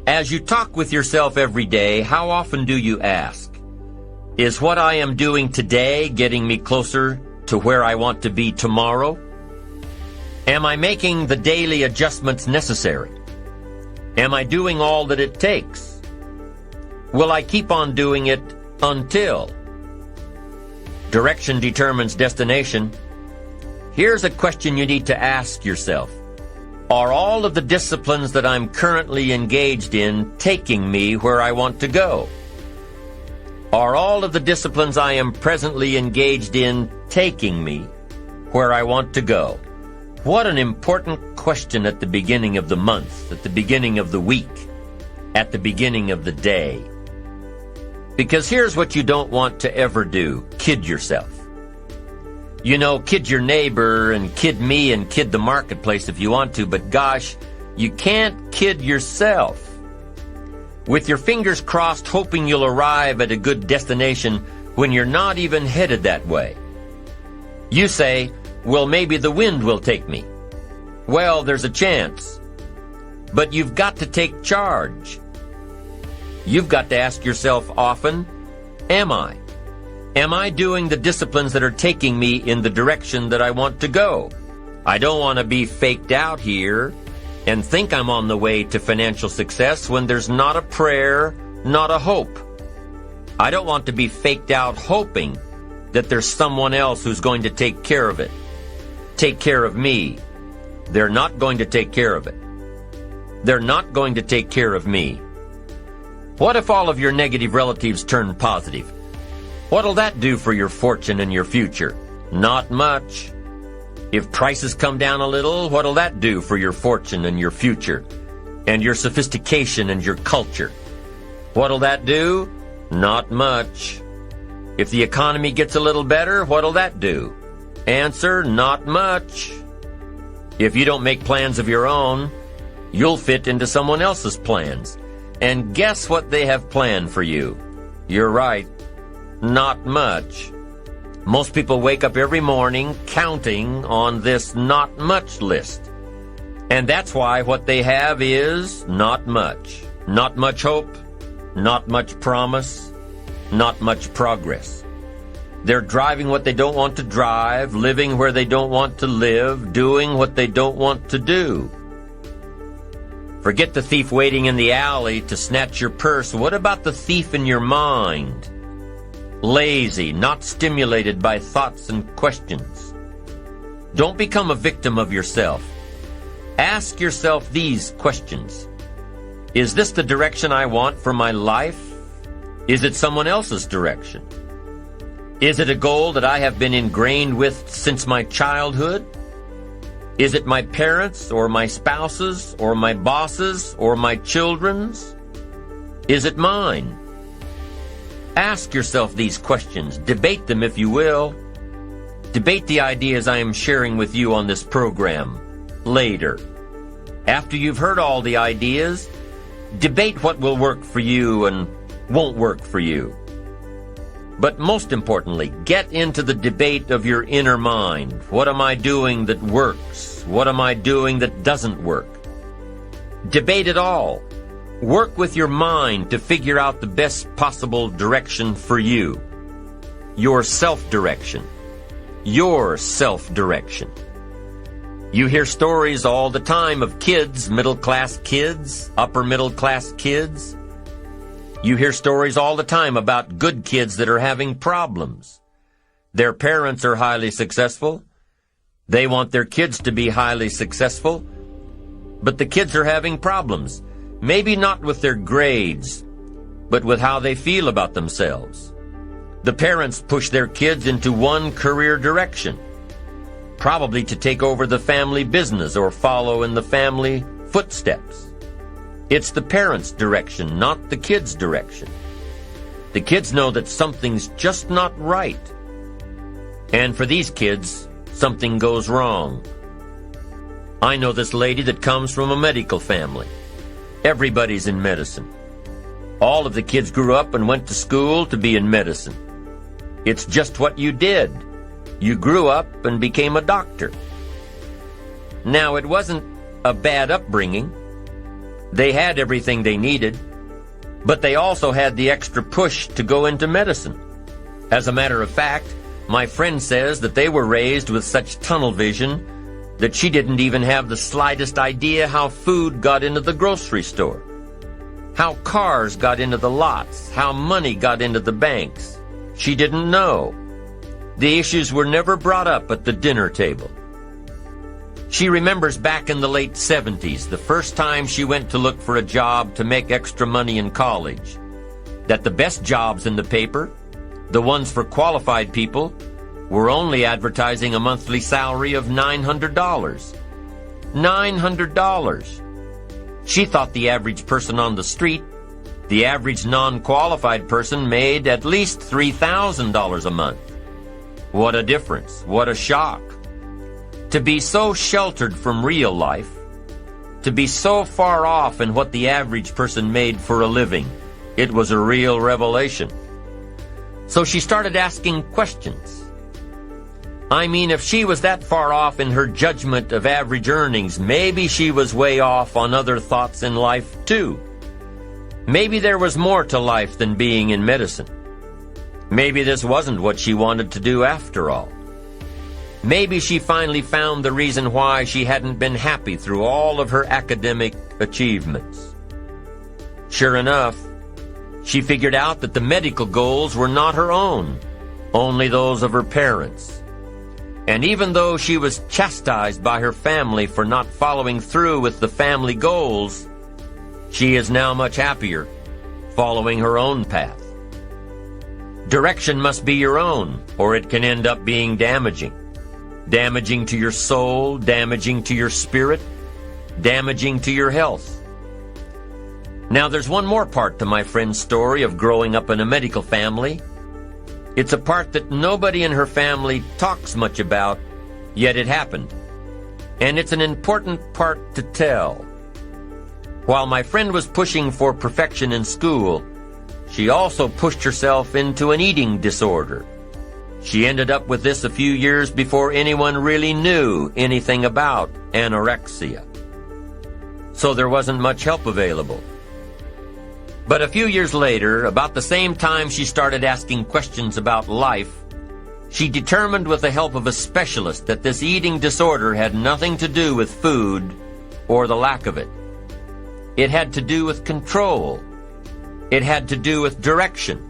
As you talk with yourself every day, how often do you ask, is what I am doing today getting me closer to where I want to be tomorrow? Am I making the daily adjustments necessary? Am I doing all that it takes? Will I keep on doing it until? Direction determines destination. Here's a question you need to ask yourself. Are all of the disciplines that I'm currently engaged in taking me where I want to go? Are all of the disciplines I am presently engaged in taking me where I want to go? What an important question at the beginning of the month, at the beginning of the week, at the beginning of the day. Because here's what you don't want to ever do: kid yourself. You know, kid your neighbor and kid me and kid the marketplace if you want to, but gosh, you can't kid yourself. With your fingers crossed hoping you'll arrive at a good destination when you're not even headed that way. You say, well, maybe the wind will take me. Well, there's a chance. But you've got to take charge. You've got to ask yourself often, am I? Am I doing the disciplines that are taking me in the direction that I want to go? I don't want to be faked out here and think I'm on the way to financial success when there's not a prayer, not a hope. I don't want to be faked out hoping that there's someone else who's going to take care of it. Take care of me. They're not going to take care of it. They're not going to take care of me. What if all of your negative relatives turn positive? What'll that do for your fortune and your future? Not much. If prices come down a little, what'll that do for your fortune and your future, and your sophistication and your culture? What'll that do? Not much. If the economy gets a little better, what'll that do? Answer, not much. If you don't make plans of your own, you'll fit into someone else's plans. And guess what they have planned for you? You're right. Not much. Most people wake up every morning counting on this not much list. And that's why what they have is not much. Not much hope, not much promise, not much progress. They're driving what they don't want to drive, living where they don't want to live, doing what they don't want to do. Forget the thief waiting in the alley to snatch your purse. What about the thief in your mind? Lazy, not stimulated by thoughts and questions. Don't become a victim of yourself. Ask yourself these questions. Is this the direction I want for my life? Is it someone else's direction? Is it a goal that I have been ingrained with since my childhood? Is it my parents' or my spouse's or my boss's or my children's? Is it mine? Ask yourself these questions. Debate them if you will. Debate the ideas I am sharing with you on this program later. After you've heard all the ideas, debate what will work for you and won't work for you. But most importantly, get into the debate of your inner mind. What am I doing that works? What am I doing that doesn't work? Debate it all. Work with your mind to figure out the best possible direction for you. Your self-direction. Your self-direction. You hear stories all the time of kids, middle-class kids, upper-middle-class kids. You hear stories all the time about good kids that are having problems. Their parents are highly successful. They want their kids to be highly successful. But the kids are having problems. Maybe not with their grades, but with how they feel about themselves. The parents push their kids into one career direction, probably to take over the family business or follow in the family footsteps. It's the parents' direction, not the kids' direction. The kids know that something's just not right. And for these kids, something goes wrong. I know this lady that comes from a medical family. Everybody's in medicine. All of the kids grew up and went to school to be in medicine. It's just what you did. You grew up and became a doctor. Now, it wasn't a bad upbringing. They had everything they needed, but they also had the extra push to go into medicine. As a matter of fact, my friend says that they were raised with such tunnel vision that she didn't even have the slightest idea how food got into the grocery store, how cars got into the lots, how money got into the banks. She didn't know. The issues were never brought up at the dinner table. She remembers back in the late 70s, the first time she went to look for a job to make extra money in college, that the best jobs in the paper, the ones for qualified people, were only advertising a monthly salary of $900. $900. She thought the average person on the street, the average non-qualified person, made at least $3,000 a month. What a difference. What a shock. To be so sheltered from real life, to be so far off in what the average person made for a living, it was a real revelation. So she started asking questions. I mean, if she was that far off in her judgment of average earnings, maybe she was way off on other thoughts in life too. Maybe there was more to life than being in medicine. Maybe this wasn't what she wanted to do after all. Maybe she finally found the reason why she hadn't been happy through all of her academic achievements. Sure enough, she figured out that the medical goals were not her own, only those of her parents. And even though she was chastised by her family for not following through with the family goals, she is now much happier following her own path. Direction must be your own, or it can end up being damaging. Damaging to your soul, damaging to your spirit, damaging to your health. Now there's one more part to my friend's story of growing up in a medical family. It's a part that nobody in her family talks much about, yet it happened. And it's an important part to tell. While my friend was pushing for perfection in school, she also pushed herself into an eating disorder. She ended up with this a few years before anyone really knew anything about anorexia. So there wasn't much help available. But a few years later, about the same time she started asking questions about life, she determined with the help of a specialist that this eating disorder had nothing to do with food or the lack of it. It had to do with control. It had to do with direction.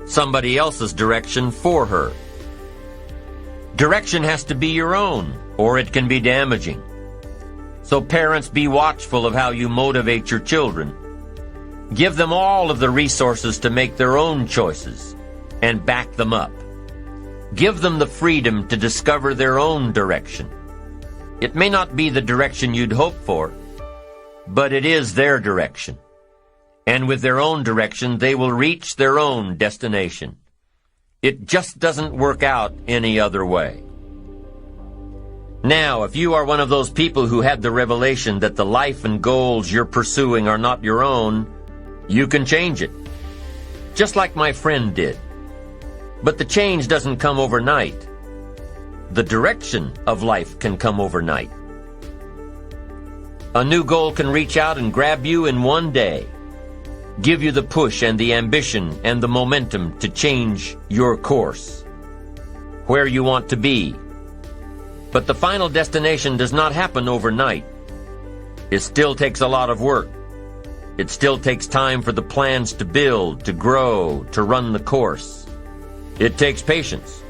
Somebody else's direction for her. Direction has to be your own, or it can be damaging. So parents, be watchful of how you motivate your children. Give them all of the resources to make their own choices, and back them up. Give them the freedom to discover their own direction. It may not be the direction you'd hope for, but it is their direction. And with their own direction, they will reach their own destination. It just doesn't work out any other way. Now, if you are one of those people who had the revelation that the life and goals you're pursuing are not your own, you can change it. Just like my friend did. But the change doesn't come overnight. The direction of life can come overnight. A new goal can reach out and grab you in one day. Give you the push and the ambition and the momentum to change your course, where you want to be. But the final destination does not happen overnight. It still takes a lot of work. It still takes time for the plans to build, to grow, to run the course. It takes patience.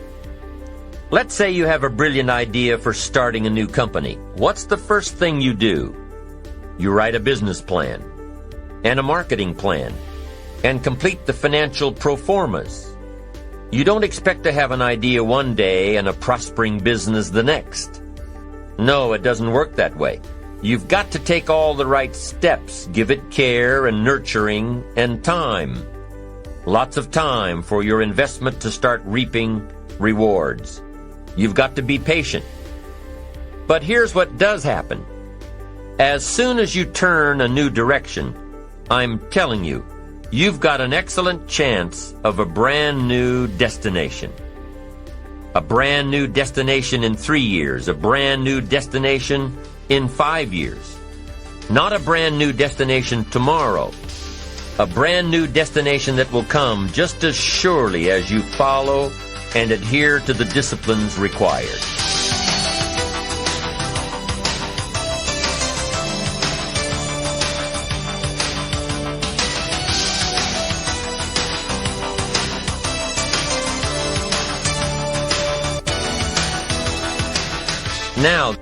Let's say you have a brilliant idea for starting a new company. What's the first thing you do? You write a business plan and a marketing plan, and complete the financial pro formas. You don't expect to have an idea one day and a prospering business the next. No, it doesn't work that way. You've got to take all the right steps, give it care and nurturing and time. Lots of time for your investment to start reaping rewards. You've got to be patient. But here's what does happen. As soon as you turn a new direction, I'm telling you, you've got an excellent chance of a brand new destination. A brand new destination in 3 years, a brand new destination in 5 years, Not a brand new destination tomorrow. A brand new destination that will come just as surely as you follow and adhere to the disciplines required. Now,